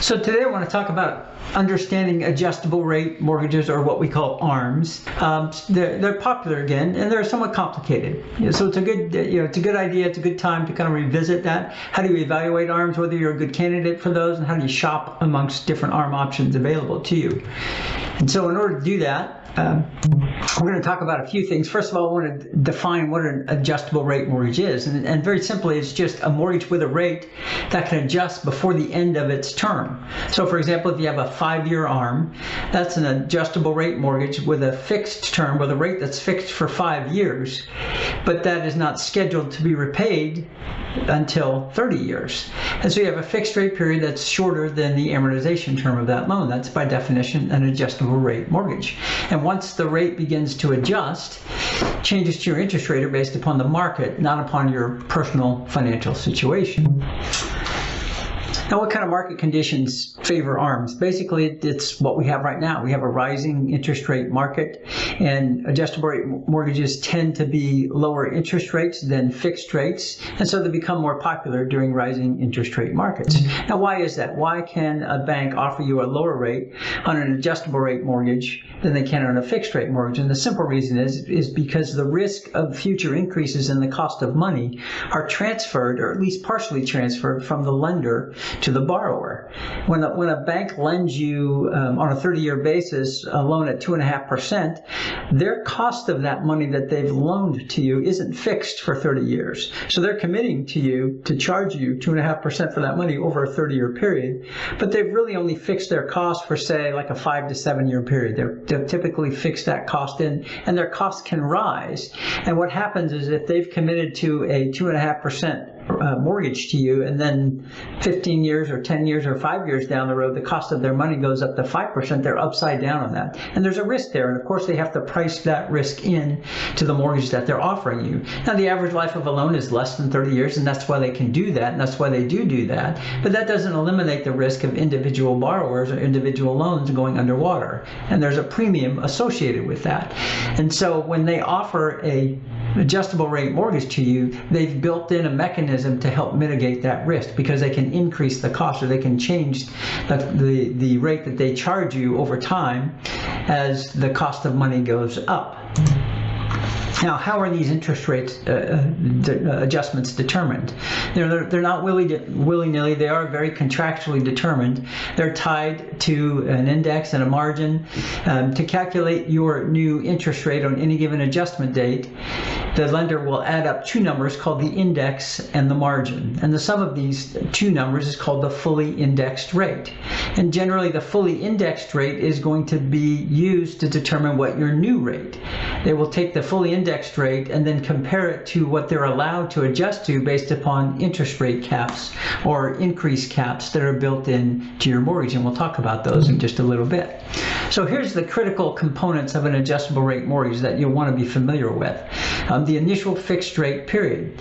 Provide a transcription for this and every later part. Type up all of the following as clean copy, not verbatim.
So today I want to talk about understanding adjustable rate mortgages, or what we call ARMs. They're popular again, and they're somewhat complicated. So it's a good idea. It's a good time to kind of revisit that. How do you evaluate ARMs? Whether you're a good candidate for those, and how do you shop amongst different ARM options available to you? And so in order to do that, we're going to talk about a few things. First of all, I want to define what an adjustable rate mortgage is. And very simply, it's just a mortgage with a rate that can adjust before the end of its term. So for example, if you have a 5-year ARM, that's an adjustable rate mortgage with a fixed term, with a rate that's fixed for 5 years, but that is not scheduled to be repaid until 30 years. And so you have a fixed rate period that's shorter than the amortization term of that loan. That's by definition an adjustable rate mortgage. And once the rate begins to adjust, changes to your interest rate are based upon the market, not upon your personal financial situation. Now, what kind of market conditions favor ARMs? Basically, it's what we have right now. We have a rising interest rate market, and adjustable rate mortgages tend to be lower interest rates than fixed rates, and so they become more popular during rising interest rate markets. Now, why is that? Why can a bank offer you a lower rate on an adjustable rate mortgage than they can on a fixed rate mortgage? And the simple reason is because the risk of future increases in the cost of money are transferred, or at least partially transferred, from the lender to the borrower. When a bank lends you on a 30-year basis a loan at 2.5%, their cost of that money that they've loaned to you isn't fixed for 30 years. So they're committing to you to charge you 2.5% for that money over a 30-year period, but they've really only fixed their cost for, say, like a 5 to 7 year period. They've typically fixed that cost in, and their costs can rise. And what happens is, if they've committed to a 2.5% mortgage to you, and then 15 years or 10 years or 5 years down the road, the cost of their money goes up to 5%, they're upside down on that. And there's a risk there, and of course they have to price that risk in to the mortgage that they're offering you. Now, the average life of a loan is less than 30 years, and that's why they can do that, and that's why they do that. But that doesn't eliminate the risk of individual borrowers or individual loans going underwater. And there's a premium associated with that. And so when they offer a adjustable rate mortgage to you, they've built in a mechanism to help mitigate that risk, because they can increase the cost, or they can change the rate that they charge you over time as the cost of money goes up. Now, how are these interest rate adjustments determined? They're not willy-nilly. They are very contractually determined. They're tied to an index and a margin. To calculate your new interest rate on any given adjustment date, the lender will add up two numbers called the index and the margin. And the sum of these two numbers is called the fully indexed rate. And generally, the fully indexed rate is going to be used to determine what your new rate. They will take the fully indexed rate and then compare it to what they're allowed to adjust to based upon interest rate caps or increase caps that are built in to your mortgage. And we'll talk about those in just a little bit. So here's the critical components of an adjustable rate mortgage that you'll want to be familiar with. The initial fixed rate period.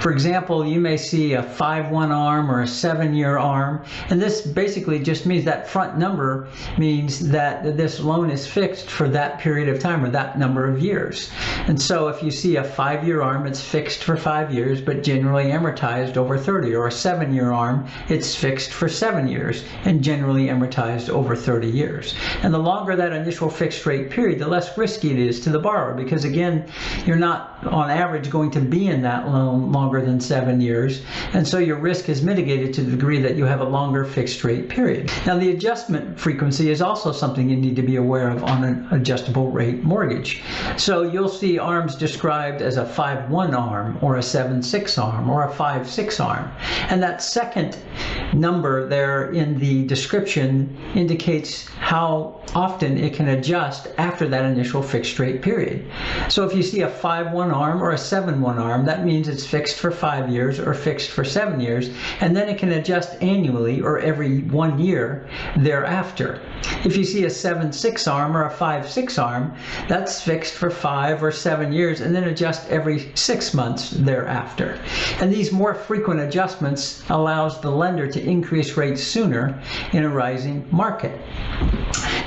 For example, you may see a 5-1 ARM or a 7-year ARM, and this basically just means that front number means that this loan is fixed for that period of time, or that number of years. And so if you see a 5-year ARM, it's fixed for 5 years, but generally amortized over 30, or a 7-year ARM, it's fixed for 7 years and generally amortized over 30 years. And the longer that initial fixed rate period, the less risky it is to the borrower, because again, you're not on average going to be in that loan longer than 7 years, and so your risk is mitigated to the degree that you have a longer fixed rate period. Now, the adjustment frequency is also something you need to be aware of on an adjustable rate mortgage. So you'll see ARMs described as a 5-1 ARM, or a 7-6 ARM, or a 5-6 ARM. And that second number there in the description indicates how often it can adjust after that initial fixed rate period. So if you see a 5-1 ARM or a 7-1 ARM, that means it's fixed for 5 years or fixed for 7 years, and then it can adjust annually or every 1 year thereafter. If you see a 7-6 ARM or a 5-6 ARM, that's fixed for 5 or 7 years and then adjust every 6 months thereafter. And these more frequent adjustments allows the lender to increase rates sooner in a rising market.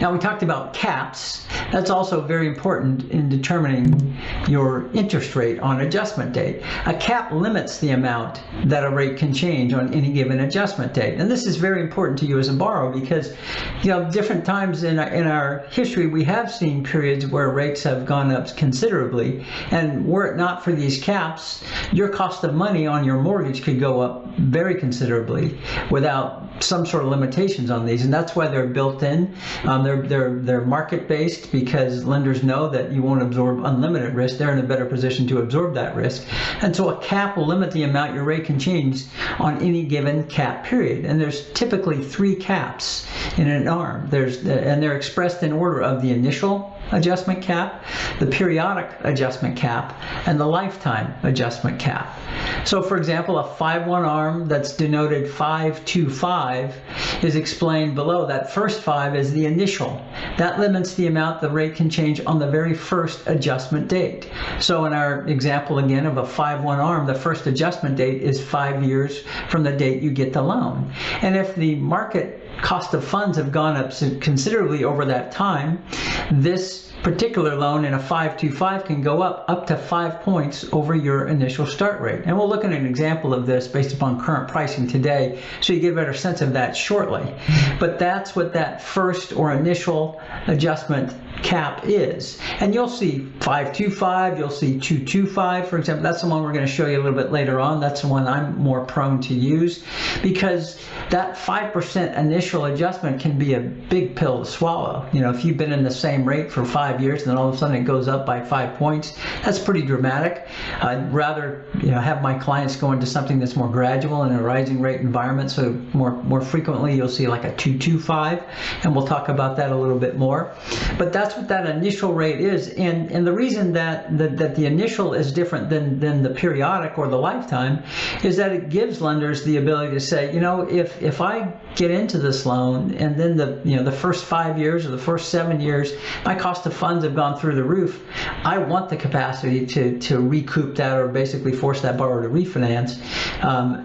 Now, we talked about caps. That's also very important in determining your interest rate on adjustment date. A cap limits the amount that a rate can change on any given adjustment date. And this is very important to you as a borrower because, different times in our history, we have seen periods where rates have gone up considerably. And were it not for these caps, your cost of money on your mortgage could go up very considerably without some sort of limitations on these, and that's why they're built in. They're market-based because lenders know that you won't absorb unlimited risk. They're in a better position to absorb that risk, and so a cap will limit the amount your rate can change on any given cap period. And there's typically 3 caps in an ARM. And they're expressed in order of the initial adjustment cap, the periodic adjustment cap, and the lifetime adjustment cap. So for example, a 5-1 ARM that's denoted 525 is explained below. That first 5 is the initial. That limits the amount the rate can change on the very first adjustment date. So in our example again of a 5-1 ARM, the first adjustment date is 5 years from the date you get the loan. And if the market cost of funds have gone up considerably over that time, this particular loan in a 525 can go up to 5 points over your initial start rate. And we'll look at an example of this based upon current pricing today so you get a better sense of that shortly. But that's what that first or initial adjustment cap is. And you'll see 525, you'll see 225, for example. That's the one we're going to show you a little bit later on. That's the one I'm more prone to use because that 5% initial adjustment can be a big pill to swallow. If you've been in the same rate for 5 years and then all of a sudden it goes up by 5 points, that's pretty dramatic. I'd rather have my clients go into something that's more gradual in a rising rate environment. So more frequently you'll see like a 225, and we'll talk about that a little bit more. But that's what that initial rate is, and the reason that the initial is different than the periodic or the lifetime is that it gives lenders the ability to say, if I get into this loan and then the first 5 years or the first 7 years my cost of funds have gone through the roof, I want the capacity to recoup that or basically force that borrower to refinance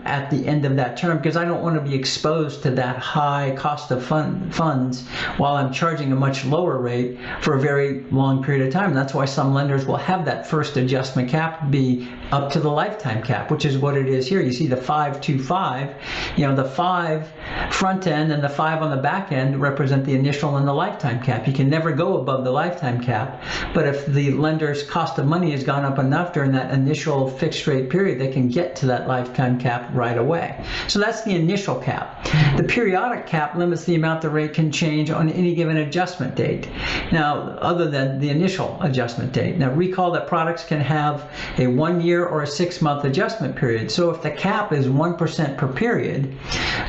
at the end of that term, because I don't want to be exposed to that high cost of funds while I'm charging a much lower rate for a very long period of time. And that's why some lenders will have that first adjustment cap be up to the lifetime cap, which is what it is here. You see the 525, the 5 front end and the 5 on the back end represent the initial and the lifetime cap. You can never go above the lifetime cap, but if the lender's cost of money has gone up enough during that initial fixed rate period, they can get to that lifetime cap right away. So that's the initial cap. The periodic cap limits the amount the rate can change on any given adjustment date. Now, other than the initial adjustment date. Now, recall that products can have a 1 year or a 6 month adjustment period. So if the cap is 1% per period,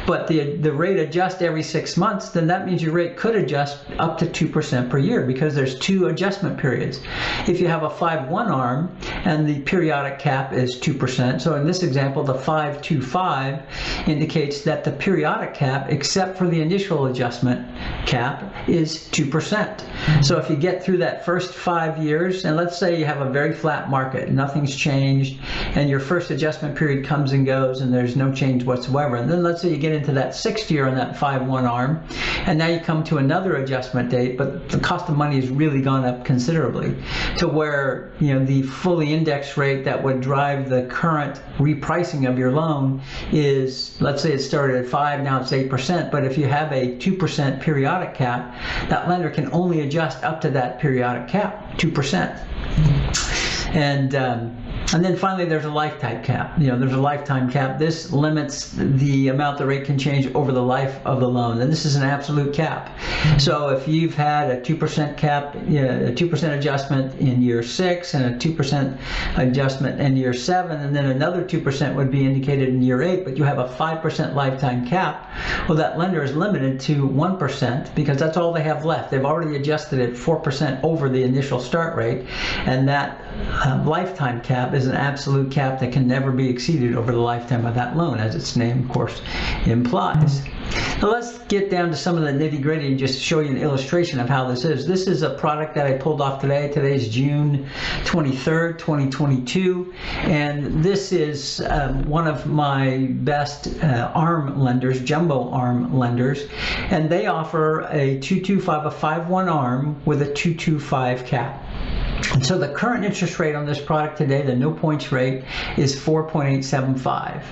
but the rate adjusts every 6 months, then that means your rate could adjust up to 2% per year because there's 2 adjustment periods. If you have a 5-1 ARM and the periodic cap is 2%, so in this example, the 525 indicates that the periodic cap, except for the initial adjustment cap, is 2%. So if you get through that first 5 years, and let's say you have a very flat market, nothing's changed, and your first adjustment period comes and goes and there's no change whatsoever, and then let's say you get into that 6th year on that 5-1 ARM, and now you come to another adjustment date, but the cost of money has really gone up considerably to where the fully indexed rate that would drive the current repricing of your loan is, let's say it started at 5, now it's 8%, but if you have a 2% periodic cap, that lender can only adjust up to that periodic cap, 2%. And then finally, there's a lifetime cap. There's a lifetime cap. This limits the amount the rate can change over the life of the loan, and this is an absolute cap. So if you've had a 2% cap, a 2% adjustment in year 6 and a 2% adjustment in year 7, and then another 2% would be indicated in year 8, but you have a 5% lifetime cap, well, that lender is limited to 1% because that's all they have left. They've already adjusted it 4% over the initial start rate, and that lifetime cap is is an absolute cap that can never be exceeded over the lifetime of that loan, as its name, of course, implies. Now let's get down to some of the nitty-gritty and just show you an illustration of how this is. This is a product that I pulled off today. Today's June 23rd, 2022, and this is one of my best ARM lenders, jumbo ARM lenders, and they offer a 225, a 5-1 ARM with a 225 cap. And so the current interest rate on this product today, the no points rate, is 4.875.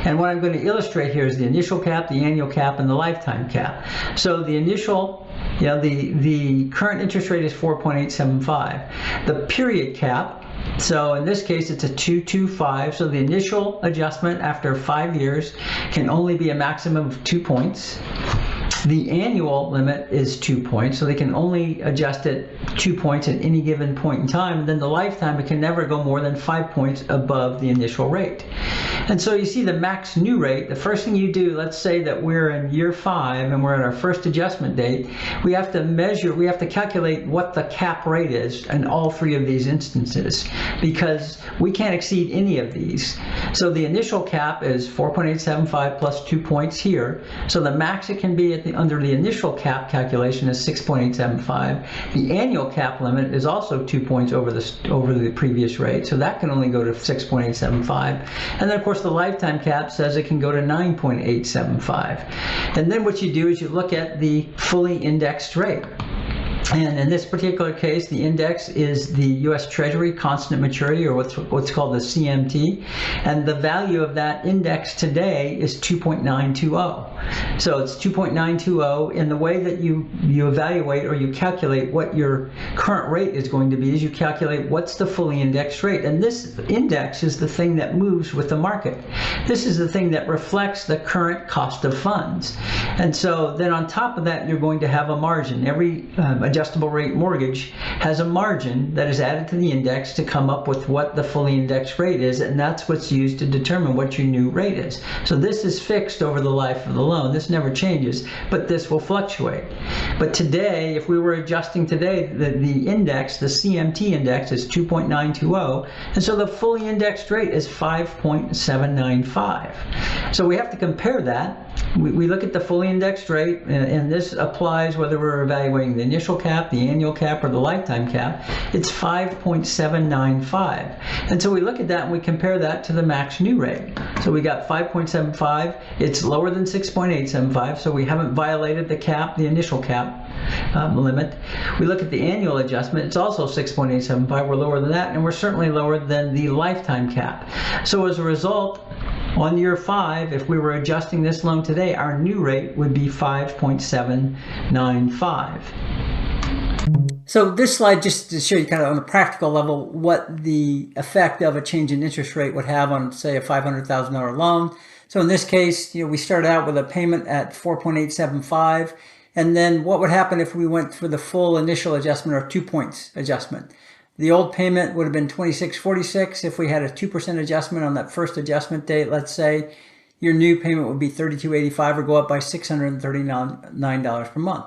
And what I'm going to illustrate here is the initial cap, the annual cap, and the lifetime cap. So the initial, the current interest rate is 4.875. The period cap, so in this case it's a 225, so the initial adjustment after 5 years can only be a maximum of 2 points. The annual limit is 2 points, so they can only adjust it 2 points at any given point in time. And then the lifetime, it can never go more than 5 points above the initial rate. And so you see the max new rate, the first thing you do, let's say that we're in year 5 and we're at our first adjustment date, we have to measure, we have to calculate what the cap rate is in all 3 of these instances, because we can't exceed any of these. So the initial cap is 4.875 plus 2 points here. So the max it can be at under the initial cap calculation is 6.875. The annual cap limit is also 2 points over the previous rate, so that can only go to 6.875. And then of course the lifetime cap says it can go to 9.875. And then what you do is you look at the fully indexed rate. And in this particular case, the index is the U.S. Treasury constant maturity, or what's called the CMT, and the value of that index today is 2.920. So it's 2.920, and the way that you evaluate or you calculate what your current rate is going to be is you calculate what's the fully indexed rate. And this index is the thing that moves with the market. This is the thing that reflects the current cost of funds. And so then on top of that, you're going to have a margin. Every adjustable rate mortgage has a margin that is added to the index to come up with what the fully indexed rate is, and that's what's used to determine what your new rate is. So this is fixed over the life of the loan. This never changes, but this will fluctuate. But today, if we were adjusting today, the index, the CMT index, is 2.920, and so the fully indexed rate is 5.795. So we have to compare that. We look at the fully indexed rate, and this applies whether we're evaluating the initial cap, the annual cap, or the lifetime cap. It's 5.795. And so we look at that and we compare that to the max new rate. So we got 5.75. It's lower than 6.875, so we haven't violated the cap, the initial cap limit. We look at the annual adjustment. It's also 6.875. We're lower than that, and we're certainly lower than the lifetime cap. So as a result, on year 5, if we were adjusting this loan today, our new rate would be 5.795. So this slide just to show you kind of on a practical level what the effect of a change in interest rate would have on, say, a $500,000 loan. So in this case, we started out with a payment at 4.875, and then what would happen if we went for the full initial adjustment or 2 points adjustment? The old payment would have been $26.46. If we had a 2% adjustment on that first adjustment date, let's say, your new payment would be $32.85 or go up by $639 per month.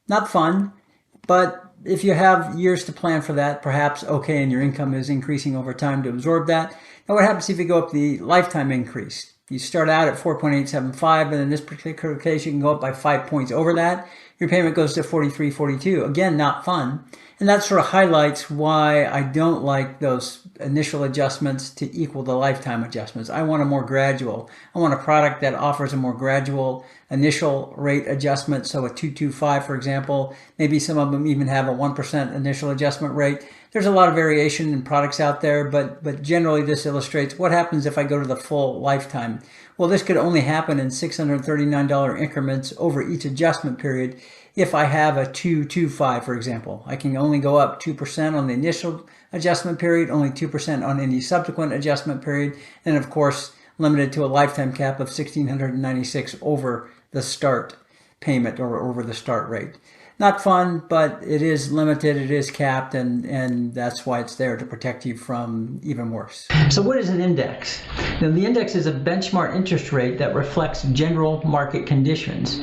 Not fun, but if you have years to plan for that, perhaps okay, and your income is increasing over time to absorb that. Now what happens if you go up the lifetime increase? You start out at 4.875, and in this particular case, you can go up by 5 points over that. Your payment goes to $43.42. Again, not fun. And that sort of highlights why I don't like those initial adjustments to equal the lifetime adjustments. I want a more gradual. I want a product that offers a more gradual initial rate adjustment. So a 225, for example, maybe some of them even have a 1% initial adjustment rate. There's a lot of variation in products out there, but generally this illustrates what happens if I go to the full lifetime. Well, this could only happen in $639 increments over each adjustment period. If I have a 225, for example, I can only go up 2% on the initial adjustment period, only 2% on any subsequent adjustment period, and of course, limited to a lifetime cap of $1,696 over the start payment or over the start rate. Not fun, but it is limited, it is capped, and that's why it's there to protect you from even worse. So what is an index? Now, the index is a benchmark interest rate that reflects general market conditions.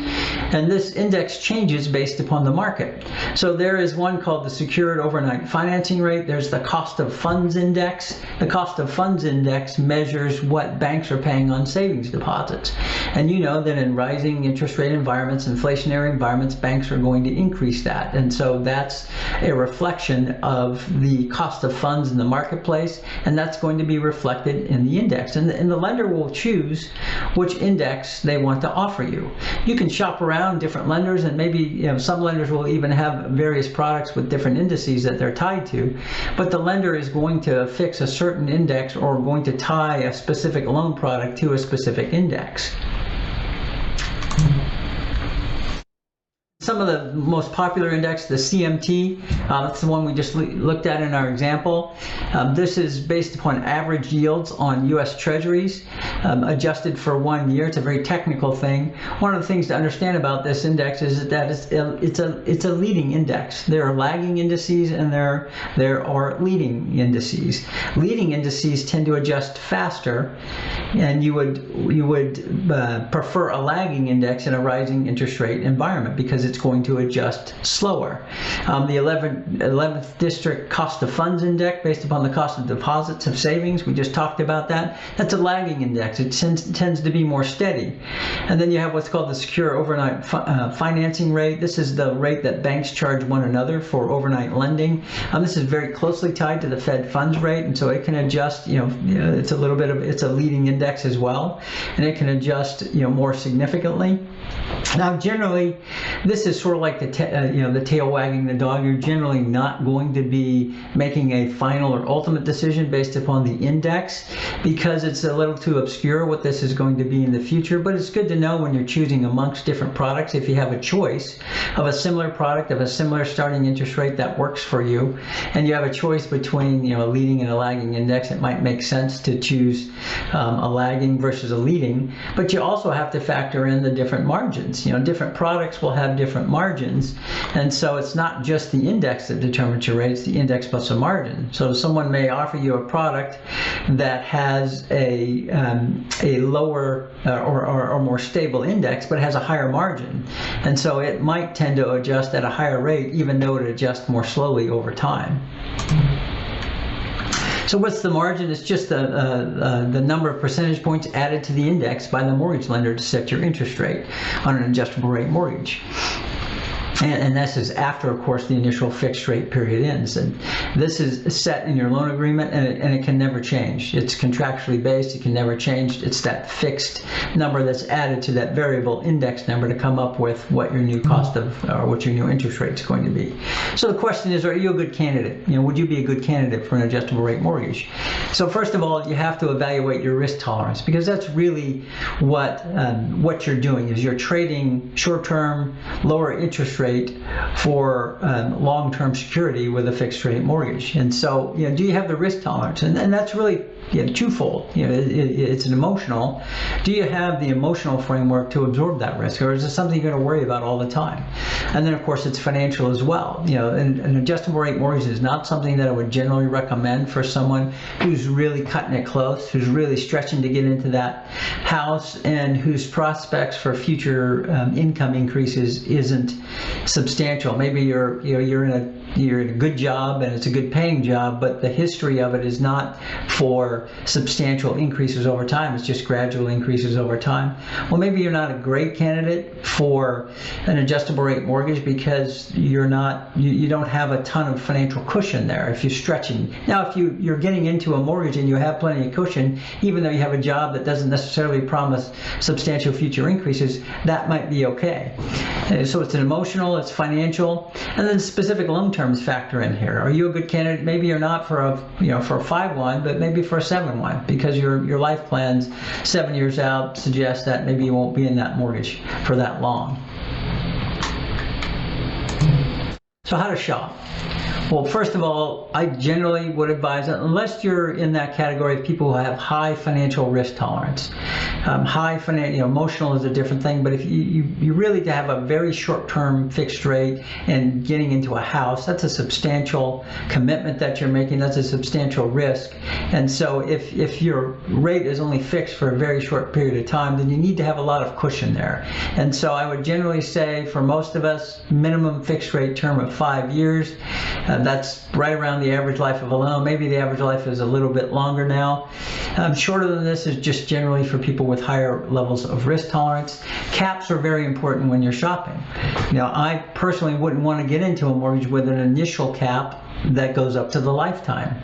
And this index changes based upon the market. So there is one called the Secured Overnight Financing Rate. There's the Cost of Funds Index. The Cost of Funds Index measures what banks are paying on savings deposits. And you know that in rising interest rate environments, inflationary environments, banks are going to increase that. And so that's a reflection of the cost of funds in the marketplace, and that's going to be reflected in the index. And the lender will choose which index they want to offer you. You can shop around different lenders, and maybe some lenders will even have various products with different indices that they're tied to, but the lender is going to fix a certain index or going to tie a specific loan product to a specific index. Some of the most popular index, the CMT, that's the one we just looked at in our example. This is based upon average yields on U.S. Treasuries, adjusted for 1 year. It's a very technical thing. One of the things to understand about this index is that it's a leading index. There are lagging indices and there are leading indices. Leading indices tend to adjust faster, and you would prefer a lagging index in a rising interest rate environment because it's going to adjust slower. The 11th District Cost of Funds Index, based upon the cost of deposits of savings, we just talked about that. That's a lagging index. It tends to be more steady. And then you have what's called the Secure Overnight Financing Rate. This is the rate that banks charge one another for overnight lending. This is very closely tied to the Fed funds rate, and so it can adjust. It's a leading index as well, and it can adjust more significantly. Now, generally, this is sort of like the tail wagging the dog. You're generally not going to be making a final or ultimate decision based upon the index because it's a little too obscure what this is going to be in the future. But it's good to know when you're choosing amongst different products, if you have a choice of a similar product of a similar starting interest rate that works for you, and you have a choice between a leading and a lagging index, it might make sense to choose a lagging versus a leading. But you also have to factor in the different margins. Different products will have different margins, and so it's not just the index that determines your rate, it's the index plus a margin. So someone may offer you a product that has a lower or more stable index, but has a higher margin, and so it might tend to adjust at a higher rate even though it adjusts more slowly over time. So what's the margin? It's just the number of percentage points added to the index by the mortgage lender to set your interest rate on an adjustable rate mortgage. And this is after, of course, the initial fixed rate period ends. And this is set in your loan agreement, and it can never change. It's contractually based. It can never change. It's that fixed number that's added to that variable index number to come up with what your new cost of, or what your new interest rate is going to be. So the question is, are you a good candidate? Would you be a good candidate for an adjustable rate mortgage? So first of all, you have to evaluate your risk tolerance, because that's really what you're doing, is you're trading short-term, lower interest rate for long-term security with a fixed rate mortgage. And so, do you have the risk tolerance? And that's really twofold. It's an emotional. Do you have the emotional framework to absorb that risk, or is it something you're going to worry about all the time? And then, of course, it's financial as well. An adjustable rate mortgage is not something that I would generally recommend for someone who's really cutting it close, who's really stretching to get into that house, and whose prospects for future income increases isn't substantial. Maybe you're in a good job and it's a good paying job, but the history of it is not for substantial increases over time. It's just gradual increases over time. Well, maybe you're not a great candidate for an adjustable rate mortgage because you don't have a ton of financial cushion there if you're stretching. Now, if you're getting into a mortgage and you have plenty of cushion, even though you have a job that doesn't necessarily promise substantial future increases, that might be okay. So it's an emotional, it's financial, and then specific loan terms factor in here. Are you a good candidate? Maybe you're not for a 5-1, but maybe for a 7-1, because your life plans 7 years out suggest that maybe you won't be in that mortgage for that long. So how to shop? Well, first of all, I generally would advise, unless you're in that category of people who have high financial risk tolerance. Emotional is a different thing, but if you really have a very short-term fixed rate and getting into a house, that's a substantial commitment that you're making. That's a substantial risk. And so if your rate is only fixed for a very short period of time, then you need to have a lot of cushion there. And so I would generally say for most of us, minimum fixed rate term of 5 years. That's right around the average life of a loan. Maybe the average life is a little bit longer now. Shorter than this is just generally for people with higher levels of risk tolerance. Caps are very important when you're shopping. I personally wouldn't want to get into a mortgage with an initial cap that goes up to the lifetime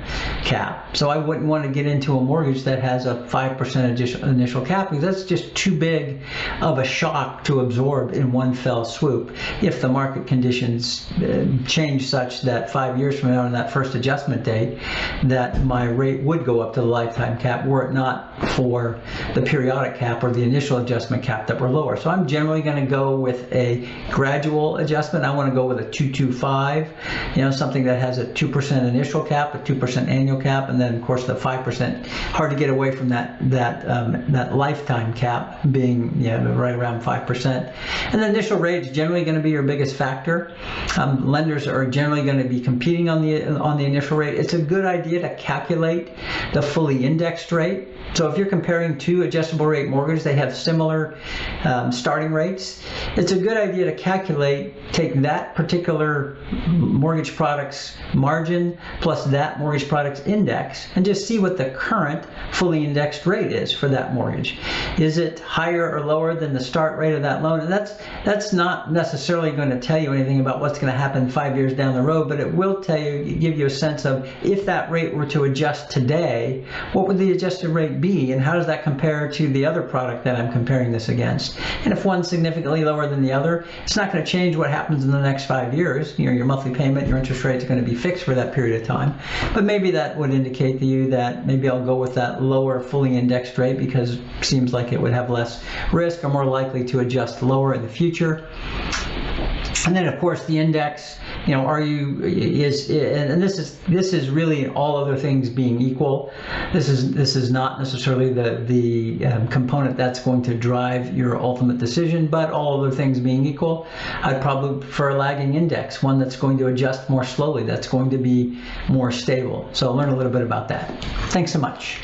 cap. So I wouldn't want to get into a mortgage that has a 5% initial cap, because that's just too big of a shock to absorb in one fell swoop. If the market conditions change such that 5 years from now, on that first adjustment date, that my rate would go up to the lifetime cap, were it not for the periodic cap or the initial adjustment cap that were lower. So I'm generally going to go with a gradual adjustment. I want to go with a 225, something that has a 2% initial cap, a 2% annual cap, and then of course the 5%. Hard to get away from that lifetime cap being right around 5%. And the initial rate is generally going to be your biggest factor. Lenders are generally going to be competing on the initial rate. It's a good idea to calculate the fully indexed rate. So if you're comparing two adjustable rate mortgages, they have similar starting rates. It's a good idea to take that particular mortgage product's margin plus that mortgage product's index, and just see what the current fully indexed rate is for that mortgage. Is it higher or lower than the start rate of that loan? And that's not necessarily going to tell you anything about what's going to happen 5 years down the road, but it will give you a sense of, if that rate were to adjust today, what would the adjusted rate be, and how does that compare to the other product that I'm comparing this against? And if one's significantly lower than the other, it's not going to change what happens in the next 5 years. Your monthly payment, your interest rate is going to be fixed for that period of time. But maybe that would indicate to you that maybe I'll go with that lower fully indexed rate, because it seems like it would have less risk, or more likely to adjust lower in the future. And then of course the index, and this is really all other things being equal. This is not necessarily the component that's going to drive your ultimate decision, but all other things being equal, I'd probably prefer a lagging index, one that's going to adjust more slowly, that's going to be more stable. So learn a little bit about that. Thanks so much.